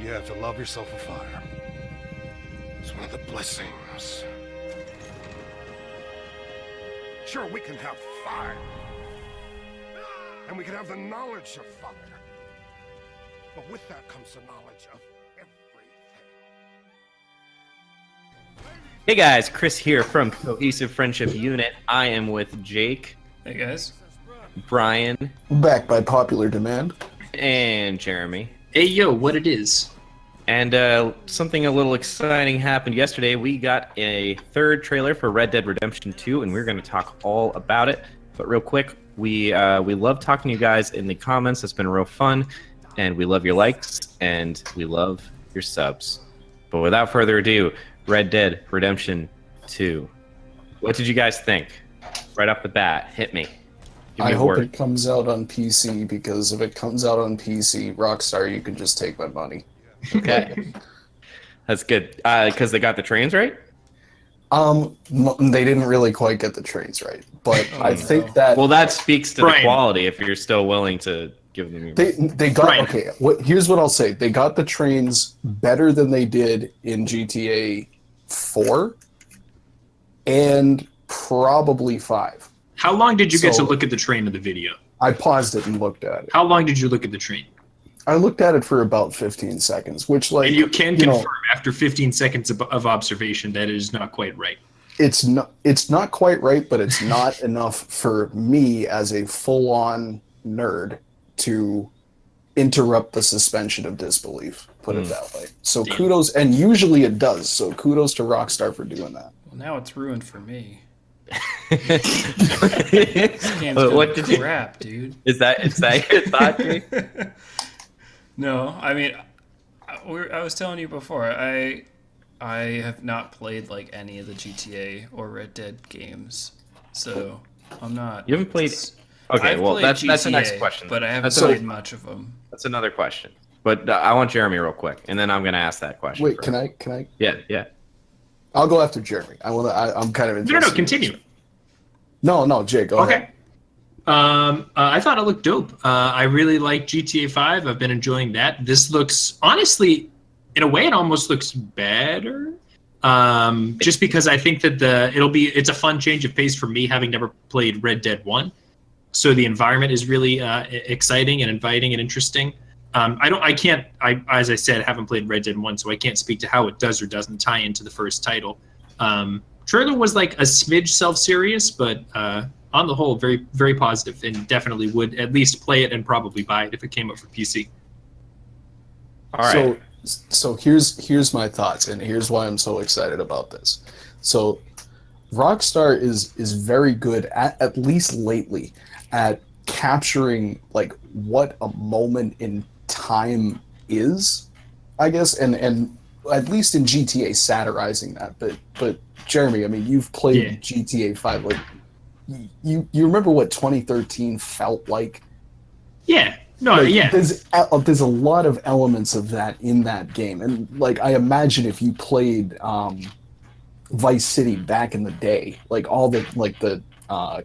You have to love yourself a fire. It's one of the blessings. Sure, we can have fire. And we can have the knowledge of fire. But with that comes the knowledge of everything. Hey guys, Chris here from Cohesive Friendship Unit. I am with Jake. Hey guys. Brian. Back by popular demand. And Jeremy. Hey yo, what it is? And something a little exciting happened yesterday. We got a third trailer for Red Dead Redemption 2, and we're going to talk all about it. But real quick, we love talking to you guys in the comments. It's been real fun, and we love your likes, and we love your subs. But without further ado, Red Dead Redemption 2. What did you guys think? Right off the bat, hit me. Give me I a hope word. it comes out on PC, because if it comes out on PC, Rockstar, you can just take my money. Okay. That's good. Because they got the trains right? They didn't really quite get the trains right, but I think that Well, that speaks to Brian. the quality if you're still willing to give them your they got Brian. okay. Here's what I'll say: they got the trains better than they did in GTA 4, and probably 5. How long did you get to So- look at the train in the video? I paused it and looked at it. How long did you look at the train? I looked at it for about 15 seconds, which, like, And you can know, confirm after 15 seconds of observation that it is not quite right. it's not quite right, but it's not enough for me as a full-on nerd to interrupt the suspension of disbelief, put it that way. So Damn. kudos, and usually it does, so kudos to Rockstar for doing that. Well, now it's ruined for me. What This game's did you? crap, dude. Is that your thought, Jake? No, I mean, I was telling you before, I have not played like any of the GTA or Red Dead games, so I'm not. You haven't played. it's- Okay, I've well played that's the next GTA, question. but I haven't That's played a- much of them. That's another question. But I want Jeremy real quick, and then I'm gonna ask that question. Wait, first. can I? Yeah. I'll go after Jeremy. I'm kind of interested. No, continue. No, Jake, go ahead. Okay. I thought it looked dope. I really like GTA 5. I've been enjoying that. This looks, honestly, in a way, it almost looks better. Just because I think that it's a fun change of pace for me, having never played Red Dead 1. So the environment is really exciting and inviting and interesting. As I said, haven't played Red Dead 1, so I can't speak to how it does or doesn't tie into the first title. Trailer was like a smidge self-serious, but on the whole, very, very positive, and definitely would at least play it and probably buy it if it came up for PC. All right. So here's my thoughts, and here's why I'm so excited about this. So Rockstar is very good at least lately at capturing like what a moment in time is, I guess, and at least in GTA satirizing that. But Jeremy, I mean, you've played GTA 5, like you remember what 2013 felt like? Yeah. No, Like, yeah. There's a lot of elements of that in that game, and like I imagine if you played Vice City back in the day, like all the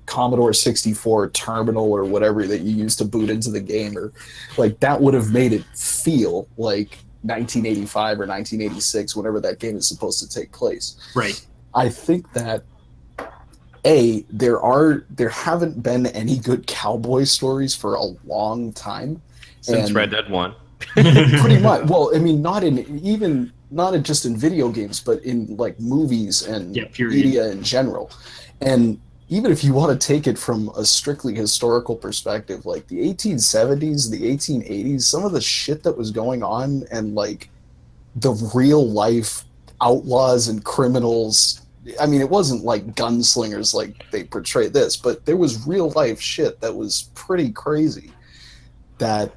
Commodore 64 terminal or whatever that you used to boot into the game, or like that would have made it feel like 1985 or 1986, whenever that game is supposed to take place. Right. I think that there haven't been any good cowboy stories for a long time. Since and Red Dead 1. pretty much. Well, I mean, not just in video games, but in like movies and period. media in general. And even if you want to take it from a strictly historical perspective, like the 1870s, the 1880s, some of the shit that was going on, and like the real life outlaws and criminals. I mean, it wasn't like gunslingers like they portray this, but there was real life shit that was pretty crazy. That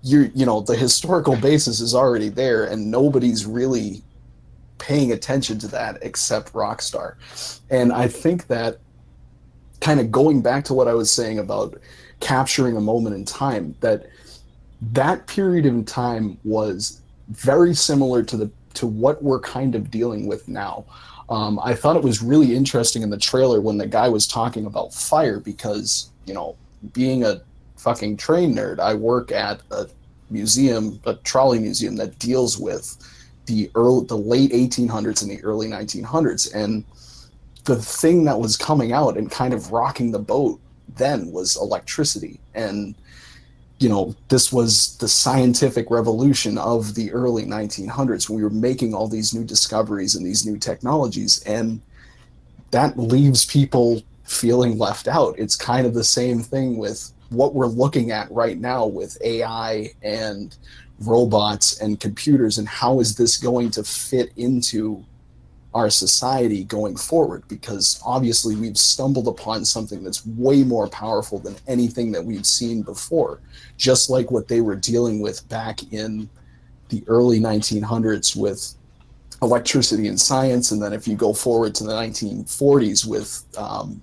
the historical basis is already there, and nobody's really paying attention to that except Rockstar. And I think that, kind of going back to what I was saying about capturing a moment in time, that period in time was very similar to what we're kind of dealing with now. I thought it was really interesting in the trailer when the guy was talking about fire, because, being a fucking train nerd, I work at a museum, a trolley museum that deals with the late 1800s and the early 1900s. And the thing that was coming out and kind of rocking the boat then was electricity. And, you know, this was the scientific revolution of the early 1900s. We were making all these new discoveries and these new technologies, and that leaves people feeling left out. It's kind of the same thing with what we're looking at right now with AI and robots and computers, and how is this going to fit into our society going forward? Because obviously we've stumbled upon something that's way more powerful than anything that we've seen before, just like what they were dealing with back in the early 1900s with electricity and science. And then if you go forward to the 1940s with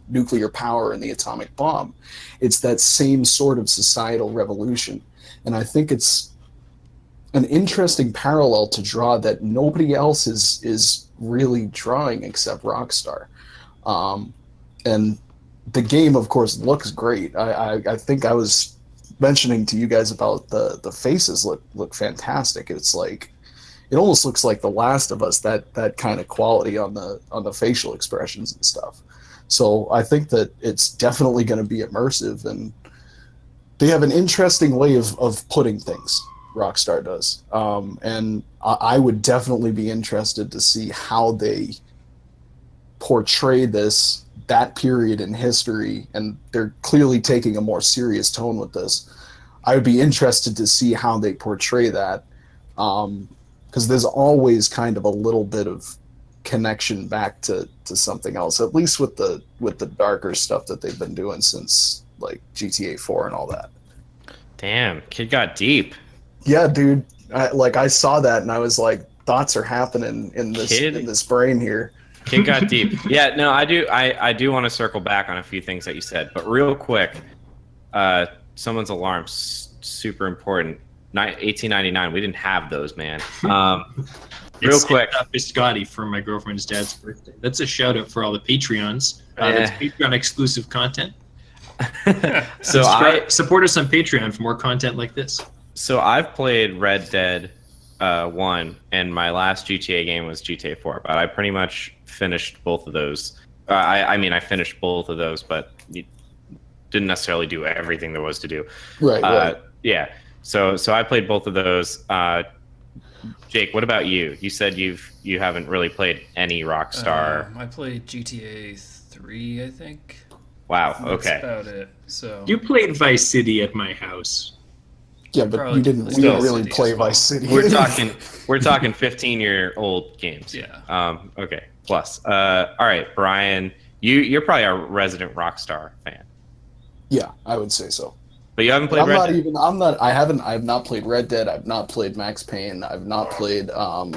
nuclear power and the atomic bomb, it's that same sort of societal revolution. And I think it's an interesting parallel to draw that nobody else is really drawing except Rockstar. And the game, of course, looks great. I think I was mentioning to you guys about the faces look fantastic. It's like, it almost looks like The Last of Us, that kind of quality on the facial expressions and stuff. So I think that it's definitely going to be immersive, and they have an interesting way of putting things. Rockstar does, and I would definitely be interested to see how they portray that period in history. And they're clearly taking a more serious tone with this. I would be interested to see how they portray that, because there's always kind of a little bit of connection back to something else, at least with the darker stuff that they've been doing since like GTA 4 and all that. Damn, kid got deep. Yeah, dude. I saw that and I was like, thoughts are happening in this brain here. Kid got deep. Yeah, no, I do want to circle back on a few things that you said, but real quick, someone's alarm's super important. 1899. We didn't have those, man. Real quick, Biscotti for my girlfriend's dad's birthday. That's a shout out for all the Patreons. That's Patreon exclusive content. So support us on Patreon for more content like this. So I've played Red Dead 1, and my last GTA game was GTA 4, but I pretty much finished both of those. I finished both of those, but didn't necessarily do everything there was to do. Right. Yeah. So I played both of those. Jake, what about you? You said you haven't really played any Rockstar. I played GTA 3, I think. Wow. Okay. That's about it. So you played Vice City at my house. Yeah, but we didn't really play Vice City. We're talking 15-year-old games. Yeah. Okay. Plus. All right, Brian, you're probably a resident Rockstar fan. Yeah, I would say so. But you haven't played Red Dead? I have not played Red Dead. I've not played Max Payne. I've not played LA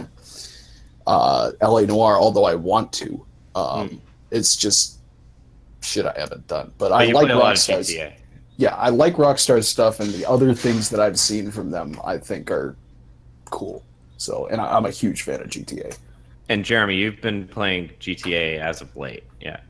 Noire, although I want to. It's just shit I haven't done. But I like Rockstar's. Yeah, I like Rockstar's stuff, and the other things that I've seen from them I think are cool. So, and I'm a huge fan of GTA. And Jeremy, you've been playing GTA as of late. Yeah.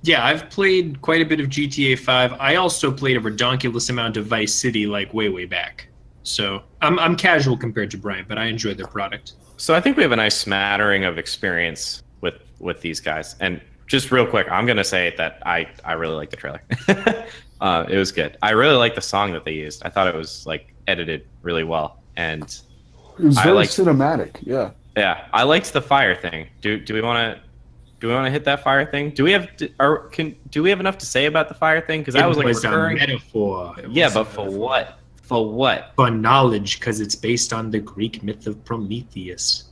Yeah, I've played quite a bit of GTA 5. I also played a redonkulous amount of Vice City, like way back. So I'm casual compared to Brian, but I enjoy their product. So I think we have a nice smattering of experience with these guys. And just real quick, I'm gonna say that I really like the trailer. It was good. I really like the song that they used. I thought it was like edited really well, and it was very cinematic. Yeah. Yeah, I liked the fire thing. Do we want to hit that fire thing? Do we have enough to say about the fire thing? Because that was like recurring. A metaphor. Yeah, but for what? For what? For knowledge, because it's based on the Greek myth of Prometheus.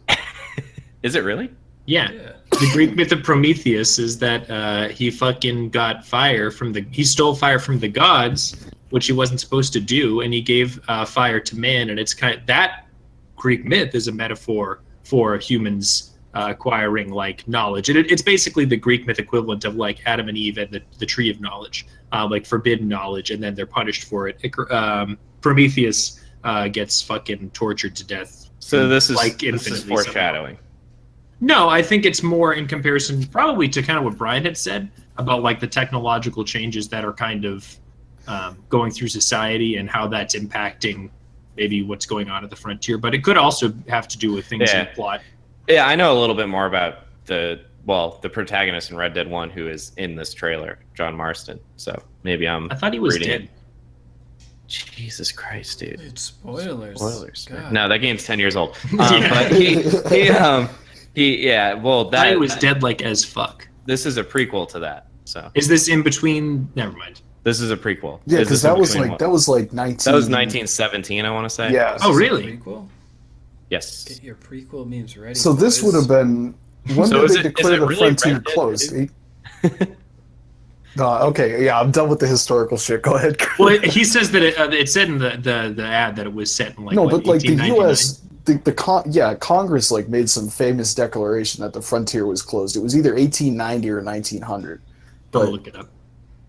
Is it really? Yeah. The Greek myth of Prometheus is that he fucking got fire he stole fire from the gods, which he wasn't supposed to do, and he gave fire to man. And it's that Greek myth is a metaphor for humans acquiring like knowledge. And it's basically the Greek myth equivalent of like Adam and Eve and the tree of knowledge, like forbidden knowledge, and then they're punished for it. Prometheus gets fucking tortured to death. So this is Somehow. foreshadowing. No, I think it's more in comparison probably to kind of what Brian had said about like the technological changes that are kind of going through society and how that's impacting maybe what's going on at the frontier, but it could also have to do with things in the plot. Yeah, I know a little bit more about the protagonist in Red Dead 1 who is in this trailer, John Marston. So maybe I thought he was reading dead. it. Jesus Christ, dude. It's spoilers. Spoilers. God. No, that game's 10 years old. Yeah. But He was dead like as fuck. This is a prequel to that. So Is this in between? Never mind. this is a prequel. Yeah, Is because this in that was between like what? that was like 19. That was 1917, I want to say. Yeah. Oh, Is this a really? Prequel? Yes. Get your prequel memes ready. So this boys. would have been when So did is they it- is declare it the really frontier Red Dead closed? 2? No, okay, yeah, I'm done with the historical shit. Go ahead. Well, he says that it said in the ad that it was set in like No, what, but like the 1899? U.S. Congress like made some famous declaration that the frontier was closed. It was either 1890 or 1900. I'll But look it up.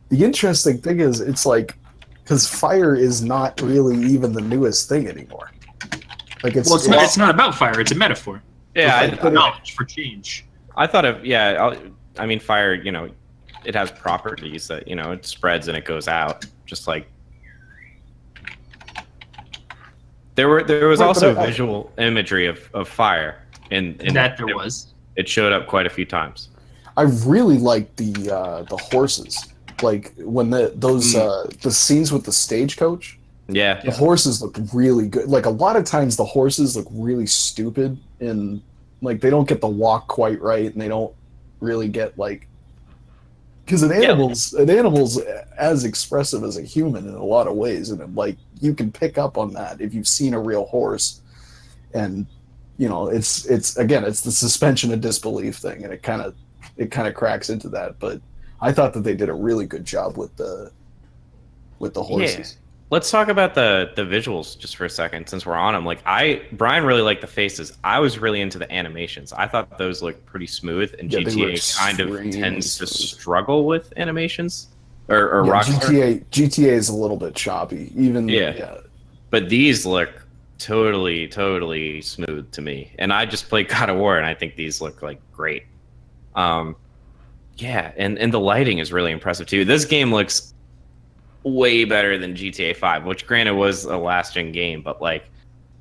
the interesting thing is, it's like because fire is not really even the newest thing anymore. Like Well, it's not about fire. It's a metaphor. Yeah, For knowledge, for change. I thought of I mean, fire. You know, it has properties that it spreads and it goes out. Just like there was Right, also but visual imagery of fire in That there was. It showed up quite a few times. I really like the horses. Like when the scenes with the stagecoach. Yeah. The horses look really good. Like a lot of times the horses look really stupid and like they don't get the walk quite right and they don't really get like because an animal's as expressive as a human in a lot of ways and like you can pick up on that if you've seen a real horse and it's again it's the suspension of disbelief thing and it kind of cracks into that but I thought that they did a really good job with the horses. Yeah. Let's talk about the visuals just for a second, since we're on them. Like Brian really liked the faces. I was really into the animations. I thought those looked pretty smooth, and Yeah, they look GTA kind of extremely tends to smooth. struggle with animations, or Yeah, Rockstar. GTA is a little bit choppy. Yeah. But these look totally smooth to me. And I just played God of War, and I think these look like great. Yeah, and the lighting is really impressive too. This game looks way better than GTA 5, which granted was a last-gen game, but like...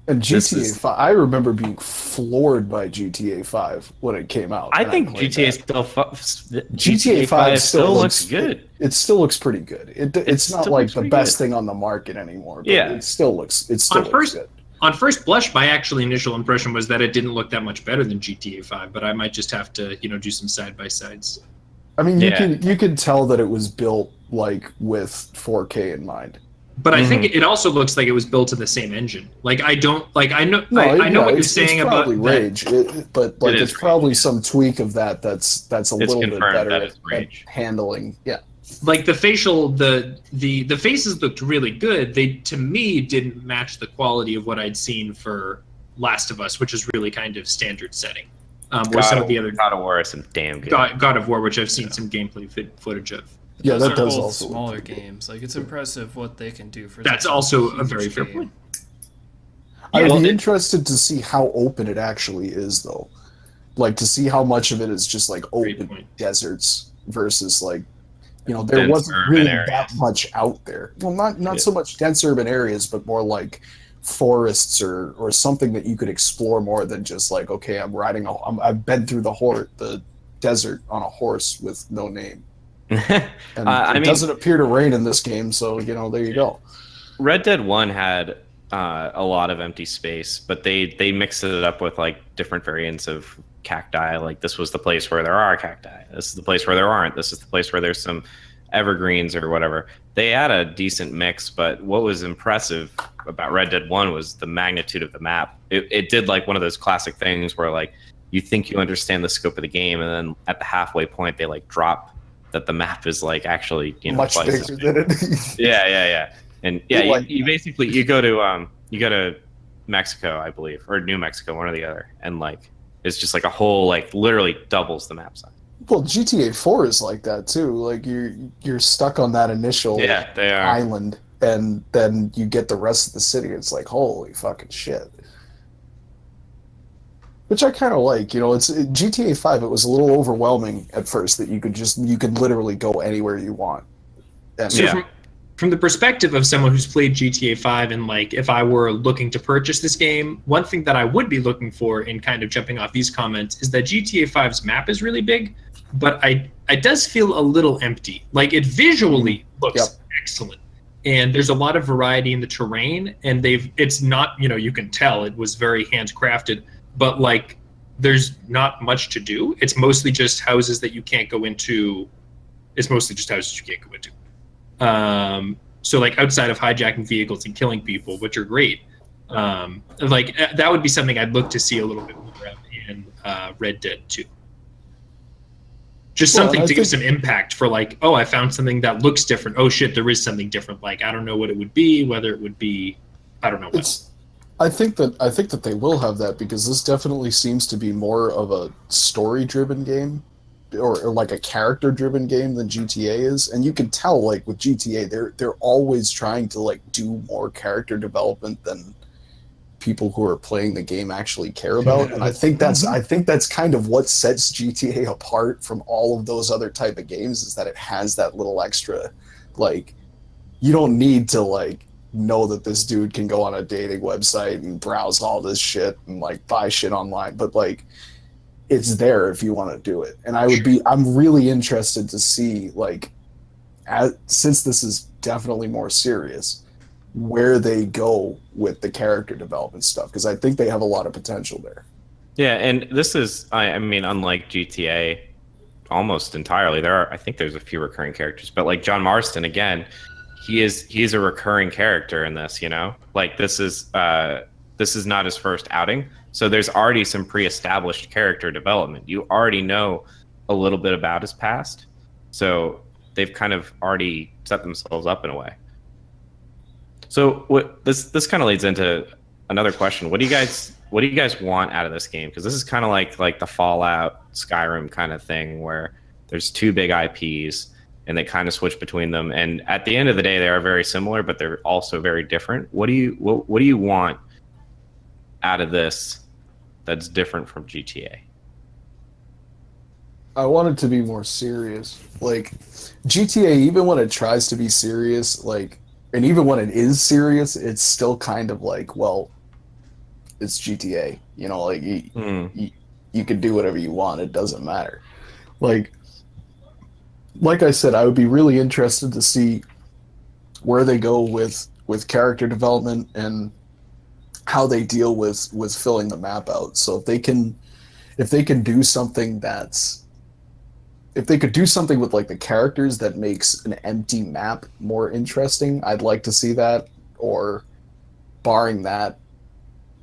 And GTA 5, I remember being floored by GTA 5 when it came out. I and think played GTA that. still... GTA 5 still looks good. It still looks pretty good. It's not still like looks the pretty best good. thing on the market anymore, but Yeah. it still looks good. On first blush, my actually initial impression was that it didn't look that much better than GTA 5, but I might just have to, do some side-by-sides. I mean, Yeah. you can tell that it was built like with 4K in mind. But I think it also looks like it was built in the same engine. Like I know I know what you're saying it's about probably that. Rage, but like It it's is probably Rage. some tweak of that that's a little bit confirmed better that at, it's Rage. handling. Yeah, Like the facial, the faces looked really good. They to me didn't match the quality of what I'd seen for Last of Us, which is really kind of standard setting. Where some of the other God of War is some damn good. God of War, which I've seen some gameplay footage of. yeah, Those that are does both also smaller look pretty good. games. Like it's impressive what they can do for. That's such also a huge very fair game. point. I'd well, be it- interested to see how open it actually is, though. Like to see how much of it is just like Great open point. deserts versus like, there Dense wasn't urban really areas. that much out there. Well, not Yeah. so much dense urban areas, but more like forests or something that you could explore more than just like, okay, I've been through the desert on a horse with no name, and it doesn't appear to rain in this game, so there you go. Red Dead 1 had a lot of empty space, but they mixed it up with like different variants of cacti. Like this was the place where there are cacti. This is the place where there aren't. This is the place where there's some evergreens or whatever. They had a decent mix, but what was impressive about Red Dead 1 was the magnitude of the map. It did like one of those classic things where like you think you understand the scope of the game, and then at the halfway point they like drop that the map is like actually Much twice as bigger big. than it. Yeah. And yeah, Like you basically you go to Mexico, I believe, or New Mexico, one or the other, and like it's just like a whole like literally doubles the map size. Well, GTA 4 is like that too. Like you're stuck on that initial Yeah, they are. island, and then you get the rest of the city. It's like holy fucking shit. Which I kind of like. GTA 5. It was a little overwhelming at first that you could literally go anywhere you want. And So Yeah. from the perspective of someone who's played GTA 5, and like if I were looking to purchase this game, one thing that I would be looking for in kind of jumping off these comments is that GTA 5's map is really big, but it does feel a little empty. Like it visually looks excellent. And there's a lot of variety in the terrain, and it's not, you can tell it was very handcrafted, but like there's not much to do. It's mostly just houses that you can't go into. It's mostly just houses you can't go into. So like outside of hijacking vehicles and killing people, which are great, like that would be something I'd look to see a little bit more of in Red Dead 2. Just something to give some impact for like, oh, I found something that looks different. Oh shit, there is something different. Like I don't know what it would be, whether it would be, I don't know. I think that they will have that, because this definitely seems to be more of a story-driven game. Or like a character-driven game than GTA is, and you can tell like with GTA, they're always trying to like do more character development than people who are playing the game actually care about. And I think that's kind of what sets GTA apart from all of those other type of games, is that it has that little extra, like you don't need to like know that this dude can go on a dating website and browse all this shit and like buy shit online, but like it's there if you want to do it. And I'm really interested to see, like, since this is definitely more serious, where they go with the character development stuff, because I think they have a lot of potential there. Yeah, and this is, I mean, unlike GTA, almost entirely, I think there's a few recurring characters, but like John Marston, again, he's a recurring character in this, like this is not his first outing. So there's already some pre-established character development. You already know a little bit about his past. So they've kind of already set themselves up in a way. So this kind of leads into another question. What do you guys want out of this game? Because this is kind of like the Fallout, Skyrim kind of thing, where there's two big IPs and they kind of switch between them. And at the end of the day, they are very similar, but they're also very different. What do you want out of this that's different from GTA? I want it to be more serious. Like GTA, even when it tries to be serious, like, and even when it is serious, it's still kind of like, well, it's GTA. Like you can do whatever you want. It doesn't matter. Like I said, I would be really interested to see where they go with character development and how they deal with filling the map out. So if they could do something with like the characters that makes an empty map more interesting, I'd like to see that. Or barring that,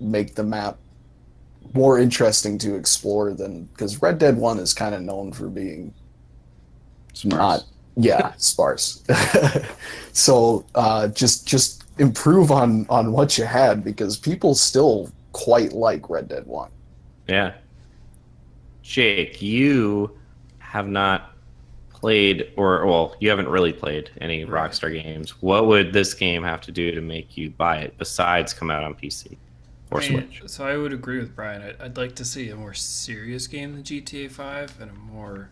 make the map more interesting to explore than, because Red Dead 1 is kind of known for being sparse. Sparse. So just improve on what you had, because people still quite like Red Dead 1. Yeah. Jake, you have not played, you haven't really played any Rockstar games. What would this game have to do to make you buy it, besides come out on PC or Switch? So I would agree with Brian. I'd like to see a more serious game than GTA 5 and a more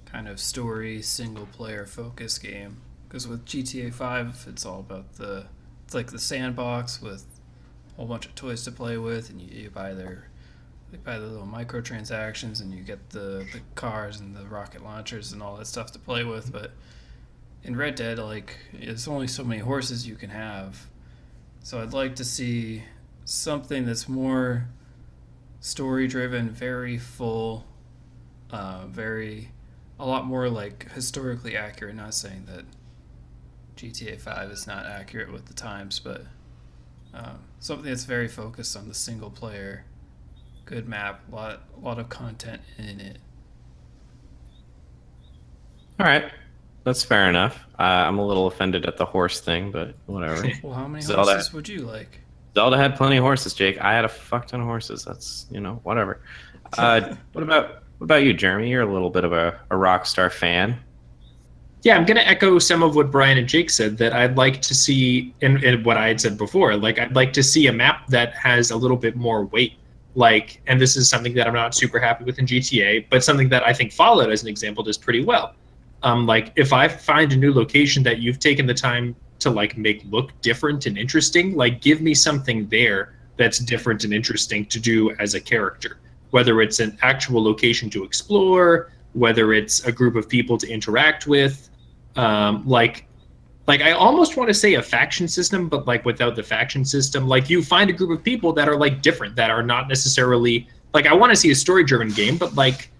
kind of story, single-player focused game. Because with GTA 5, it's all about it's like the sandbox with a whole bunch of toys to play with, and you buy the little microtransactions, and you get the cars and the rocket launchers and all that stuff to play with. But in Red Dead, like, there's only so many horses you can have. So I'd like to see something that's more story-driven, very full, a lot more like historically accurate. Not saying that GTA 5 is not accurate with the times, but something that's very focused on the single player, good map, a lot of content in it. All right, that's fair enough. I'm a little offended at the horse thing, but whatever. Well, how many Zelda. horses would you like? Zelda had plenty of horses, Jake. I had a fuck ton of horses. That's, whatever. What about you, Jeremy? You're a little bit of a Rockstar fan. Yeah, I'm going to echo some of what Brian and Jake said, that I'd like to see, and what I had said before, like I'd like to see a map that has a little bit more weight. Like, and this is something that I'm not super happy with in GTA, but something that I think Fallout, as an example, does pretty well. Like, if I find a new location that you've taken the time to like make look different and interesting. Like give me something there that's different and interesting to do as a character, whether it's an actual location to explore, whether it's a group of people to interact with, like I almost want to say a faction system, but like without the faction system, like you find a group of people that are like different, that are not necessarily like, I want to see a story-driven game, but like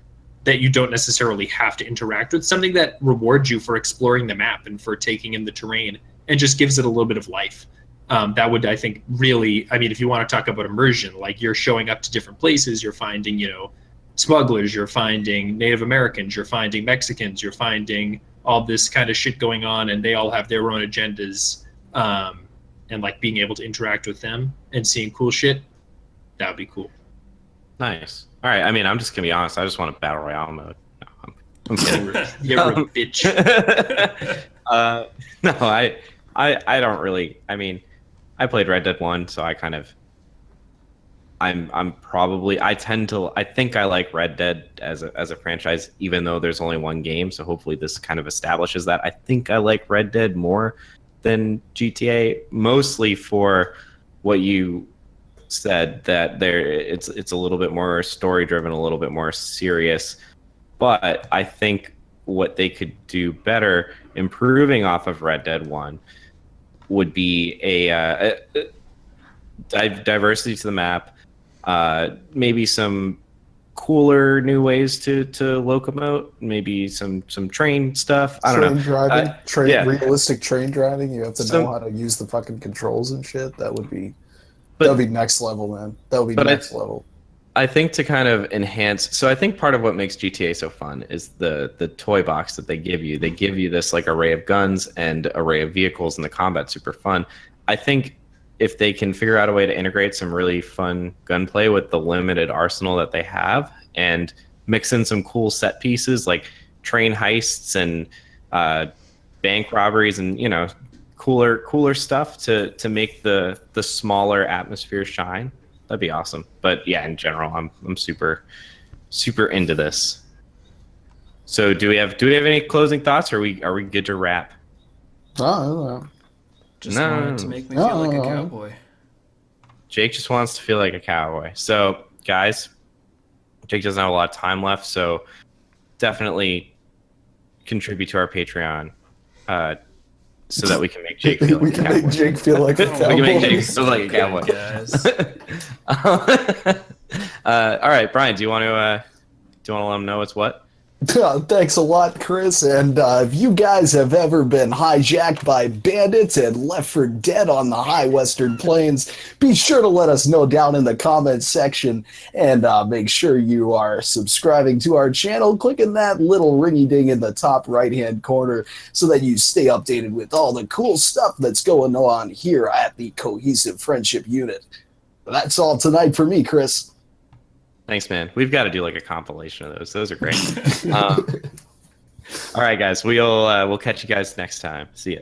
that you don't necessarily have to interact with, something that rewards you for exploring the map and for taking in the terrain and just gives it a little bit of life. That would, I think, really, I mean, if you want to talk about immersion, like you're showing up to different places, you're finding, you know, smugglers, you're finding Native Americans, you're finding Mexicans, you're finding all this kind of shit going on, and they all have their own agendas, and like being able to interact with them and seeing cool shit, that would be cool. Nice. All right. I mean, I'm just gonna be honest. I just want a battle royale mode. No, I'm kidding. You're a bitch. No, I don't really. I mean, I played Red Dead 1, so I kind of. I'm probably. I think I like Red Dead as a franchise, even though there's only one game. So hopefully this kind of establishes that. I think I like Red Dead more than GTA, mostly for what you said, that it's a little bit more story driven, a little bit more serious. But I think what they could do better, improving off of Red Dead 1, would be a diversity to the map, maybe some cooler new ways to locomote, maybe some train stuff. I don't know. Driving, realistic train driving. You have to know how to use the fucking controls and shit. That would be next level, man. That would be next level. I think to kind of enhance, so I think part of what makes GTA so fun is the toy box that they give you. They give you this like array of guns and array of vehicles, and the combat's super fun. I think if they can figure out a way to integrate some really fun gunplay with the limited arsenal that they have, and mix in some cool set pieces like train heists and bank robberies, and you know, cooler stuff to make the smaller atmosphere shine, that'd be awesome. But yeah, in general, I'm super into this. So do we have any closing thoughts, or are we good to wrap? No. Just wanted to make me feel like a cowboy. Jake just wants to feel like a cowboy. So guys, Jake doesn't have a lot of time left, so definitely contribute to our Patreon, so that we can make Jake feel like a cowboy. Make Jake feel like a cowboy. We can make Jake feel like a cowboy. Guys. All right, Brian, do you want to let them know what's what? Thanks a lot, Chris. And if you guys have ever been hijacked by bandits and left for dead on the high western plains, be sure to let us know down in the comments section, and make sure you are subscribing to our channel, clicking that little ringy ding in the top right hand corner so that you stay updated with all the cool stuff that's going on here at the Cohesive Friendship Unit. That's all tonight for me, Chris. Thanks, man. We've got to do like a compilation of those. Those are great. All right, guys. We'll catch you guys next time. See ya.